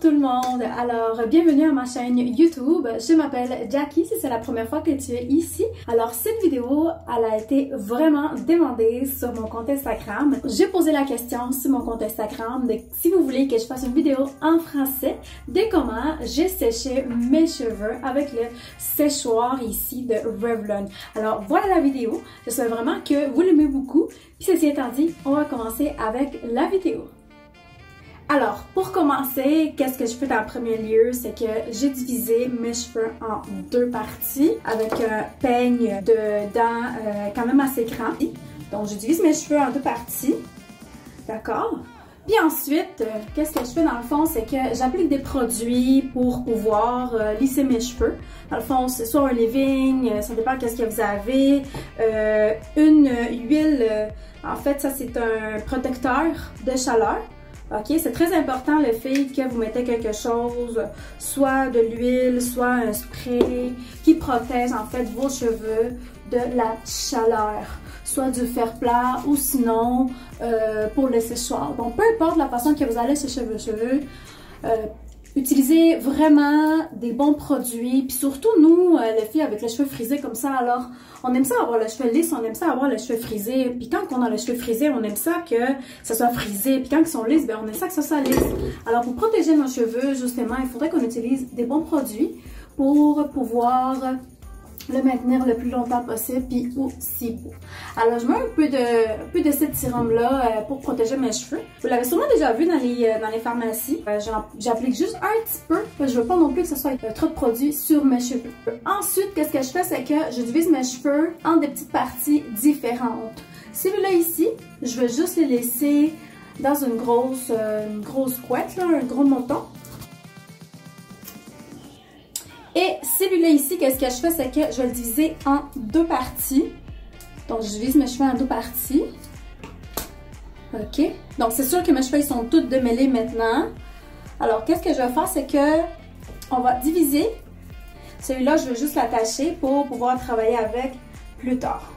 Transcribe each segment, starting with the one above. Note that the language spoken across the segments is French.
tout le monde! Alors, bienvenue à ma chaîne YouTube. Je m'appelle Jackie, si c'est la première fois que tu es ici. Alors, cette vidéo, elle a été vraiment demandée sur mon compte Instagram. J'ai posé la question sur mon compte Instagram de si vous voulez que je fasse une vidéo en français de comment j'ai séché mes cheveux avec le séchoir ici de Revlon. Alors, voilà la vidéo. J'espère vraiment que vous l'aimez beaucoup. Puis, ceci étant dit, on va commencer avec la vidéo. Alors, pour commencer, qu'est-ce que je fais en premier lieu? C'est que j'ai divisé mes cheveux en deux parties avec un peigne de dents quand même assez grand. Donc, je divise mes cheveux en deux parties. D'accord? Puis ensuite, qu'est-ce que je fais dans le fond? C'est que j'applique des produits pour pouvoir lisser mes cheveux. Dans le fond, c'est soit un leave-in, ça dépend qu'est-ce que vous avez. Une huile, en fait, ça c'est un protecteur de chaleur. Ok, c'est très important le fait que vous mettez quelque chose, soit de l'huile, soit un spray qui protège en fait vos cheveux de la chaleur, soit du fer plat ou sinon pour le séchoir. Donc peu importe la façon que vous allez sécher vos cheveux, utilisez vraiment des bons produits. Puis surtout nous, les filles avec les cheveux frisés comme ça, alors on aime ça avoir les cheveux lisses, on aime ça avoir les cheveux frisés. Puis quand on a les cheveux frisés, on aime ça que ça soit frisé. Puis quand ils sont lisses, ben on aime ça que ça soit lisse. Alors pour protéger nos cheveux, justement, il faudrait qu'on utilise des bons produits pour pouvoir le maintenir le plus longtemps possible, puis aussi beau. Alors, je mets un peu de cet sérum-là pour protéger mes cheveux. Vous l'avez sûrement déjà vu dans les pharmacies. J'applique juste un petit peu, parce que je veux pas non plus que ce soit trop de produits sur mes cheveux. Ensuite, qu'est-ce que je fais, c'est que je divise mes cheveux en des petites parties différentes. Celui-là ici, je vais juste les laisser dans une grosse couette, là, un gros menton. Et celui-là ici, qu'est-ce que je fais, c'est que je vais le diviser en deux parties. Donc, je divise mes cheveux en deux parties. OK. Donc, c'est sûr que mes cheveux, ils sont tous démêlés maintenant. Alors, qu'est-ce que je vais faire, c'est que on va diviser. Celui-là, je vais juste l'attacher pour pouvoir travailler avec plus tard.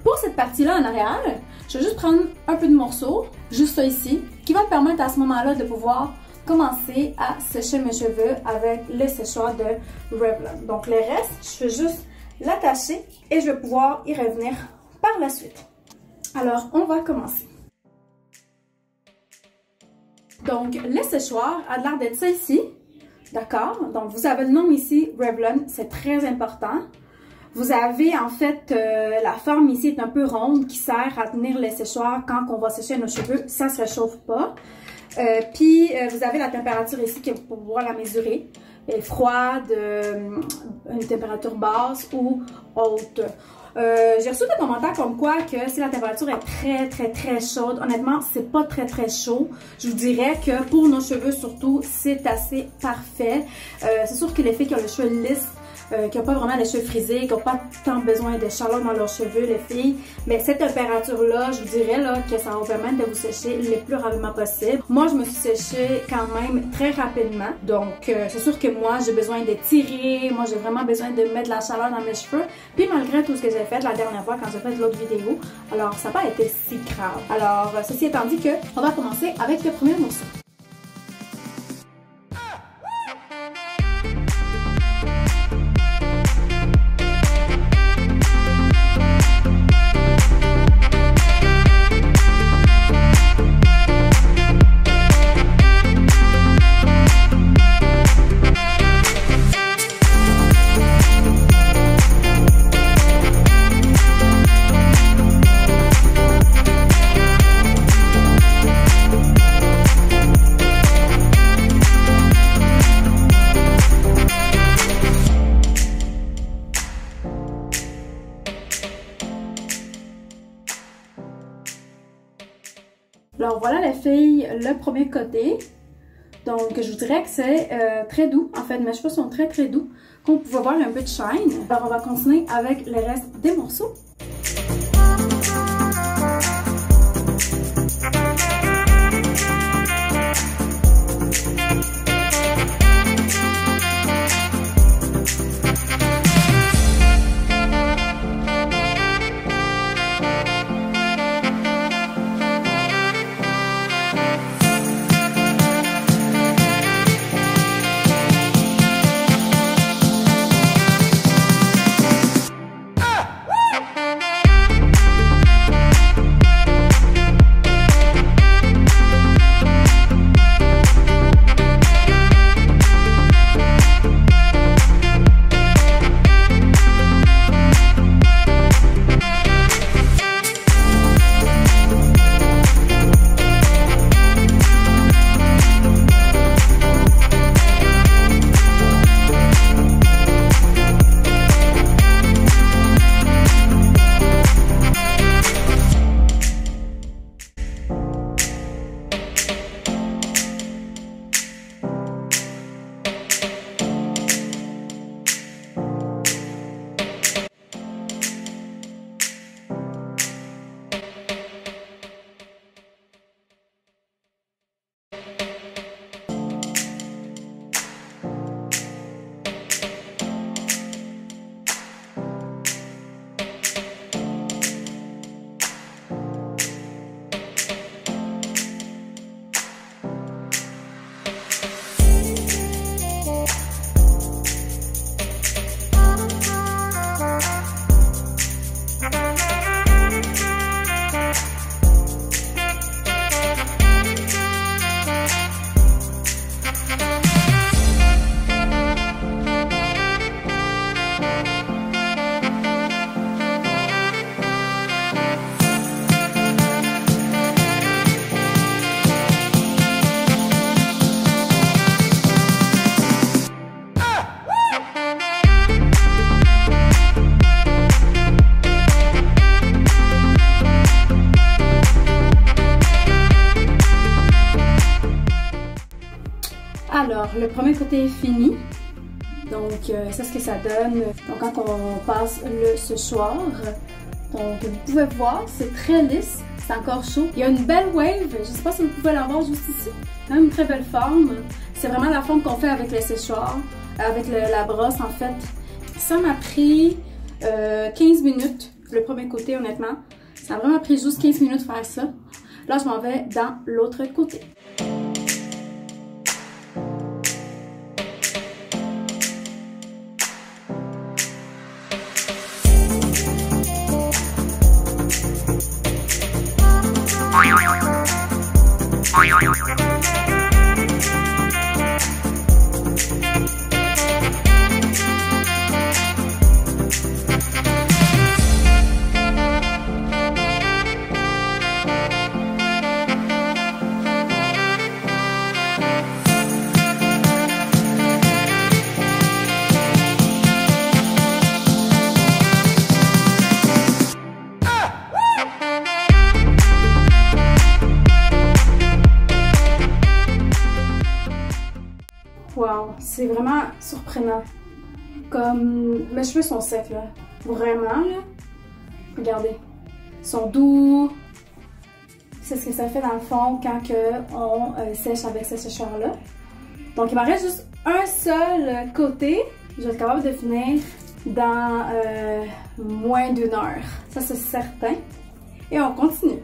Pour cette partie-là en arrière, je vais juste prendre un peu de morceau, juste ça ici, qui va me permettre à ce moment-là de pouvoir commencer à sécher mes cheveux avec le séchoir de Revlon. Donc le reste, je vais juste l'attacher et je vais pouvoir y revenir par la suite. Alors, on va commencer. Donc, le séchoir a l'air d'être ça ici. D'accord? Donc, vous avez le nom ici, Revlon, c'est très important. Vous avez en fait, la forme ici est un peu ronde qui sert à tenir le séchoir quand on va sécher nos cheveux. Ça ne se réchauffe pas. Puis vous avez la température ici que vous pouvez pouvoir la mesurer. Elle est froide, une température basse ou haute. J'ai reçu des commentaires comme quoi que si la température est très chaude, honnêtement c'est pas très chaud. Je vous dirais que pour nos cheveux surtout, c'est assez parfait. C'est sûr que les filles qui ont les cheveux lisses, qui n'ont pas vraiment les cheveux frisés, qui n'ont pas tant besoin de chaleur dans leurs cheveux, les filles. Mais cette température-là, je vous dirais là, que ça va vous permettre de vous sécher le plus rapidement possible. Moi, je me suis séchée quand même très rapidement. Donc, c'est sûr que moi, j'ai besoin de tirer. Moi, j'ai vraiment besoin de mettre de la chaleur dans mes cheveux. Puis, malgré tout ce que j'ai fait la dernière fois quand j'ai fait l'autre vidéo, alors ça n'a pas été si grave. Alors, ceci étant dit que on va commencer avec le premier morceau. Alors voilà les filles, le premier côté. Donc je vous dirais que c'est très doux. En fait, mes cheveux sont très doux. Comme vous pouvez voir, il y a un peu de shine. Alors on va continuer avec le reste des morceaux. Alors, le premier côté est fini. Donc, c'est ce que ça donne. Donc, quand on passe le séchoir, donc vous pouvez voir, c'est très lisse, c'est encore chaud. Il y a une belle wave, je ne sais pas si vous pouvez la voir juste ici. Quand même une très belle forme. C'est vraiment la forme qu'on fait avec le séchoir, avec la brosse en fait. Ça m'a pris 15 minutes, le premier côté honnêtement. Ça a vraiment pris juste 15 minutes de faire ça. Là, je m'en vais dans l'autre côté. Wow, c'est vraiment surprenant. Comme mes cheveux sont secs là, vraiment là. Regardez, ils sont doux. C'est ce que ça fait dans le fond quand on sèche avec ce séchoir là. Donc il m'en reste juste un seul côté. Je vais être capable de finir dans moins d'1 heure. Ça c'est certain. Et on continue.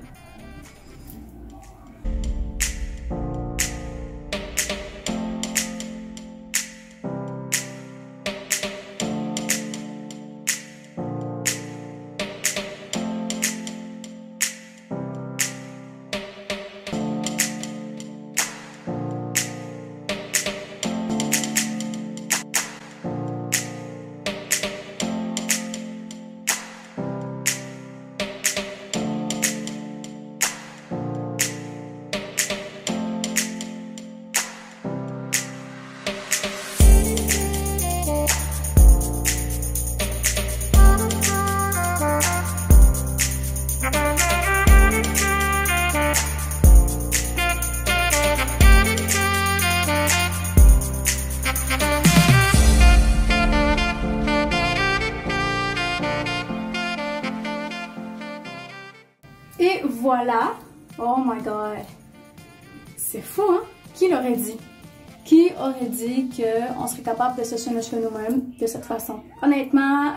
Et voilà! Oh my god! C'est fou, hein? Qui l'aurait dit? Qui aurait dit qu'on serait capable de sécher nos cheveux nous-mêmes de cette façon? Honnêtement,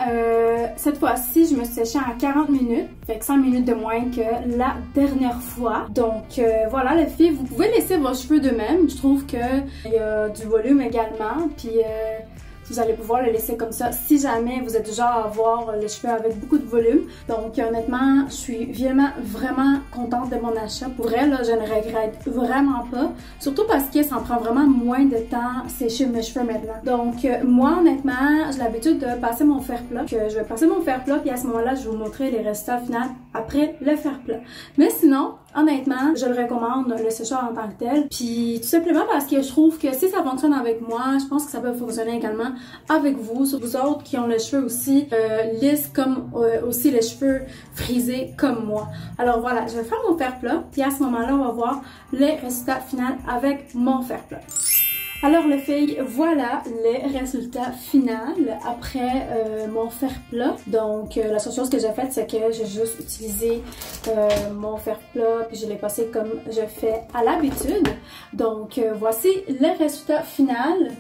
cette fois-ci, je me suis séchée en 40 minutes. Fait que 5 minutes de moins que la dernière fois. Donc voilà les filles, vous pouvez laisser vos cheveux d'eux-mêmes. Je trouve qu'il y a du volume également. Puis vous allez pouvoir le laisser comme ça si jamais vous êtes du genre à avoir les cheveux avec beaucoup de volume. Donc honnêtement, je suis vraiment contente de mon achat. Pour vrai, là, je ne regrette vraiment pas. Surtout parce que ça en prend vraiment moins de temps sécher mes cheveux maintenant. Donc moi honnêtement, j'ai l'habitude de passer mon fer plat. Je vais passer mon fer plat puis à ce moment-là, je vais vous montrer les résultats finaux après le fer plat. Mais sinon, honnêtement, je le recommande, le séchoir en tant que tel. Puis tout simplement parce que je trouve que si ça fonctionne avec moi, je pense que ça peut fonctionner également avec vous, sur vous autres qui ont les cheveux aussi lisses comme aussi les cheveux frisés comme moi. Alors voilà, je vais faire mon fer plat, puis à ce moment-là, on va voir les résultats finaux avec mon fer plat. Alors les filles, voilà les résultats finaux après mon fer plat. Donc la seule chose que j'ai faite, c'est que j'ai juste utilisé mon fer plat puis je l'ai passé comme je fais à l'habitude. Donc voici les résultats finaux.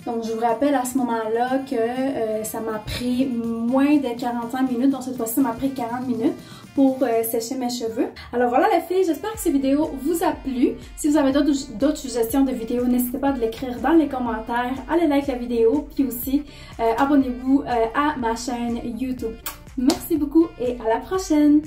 Donc je vous rappelle à ce moment-là que ça m'a pris moins de 45 minutes. Donc cette fois-ci, ça m'a pris 40 minutes pour sécher mes cheveux. Alors voilà les filles, j'espère que cette vidéo vous a plu. Si vous avez d'autres suggestions de vidéos, n'hésitez pas à l'écrire dans les commentaires. Allez like la vidéo, puis aussi abonnez-vous à ma chaîne YouTube. Merci beaucoup et à la prochaine!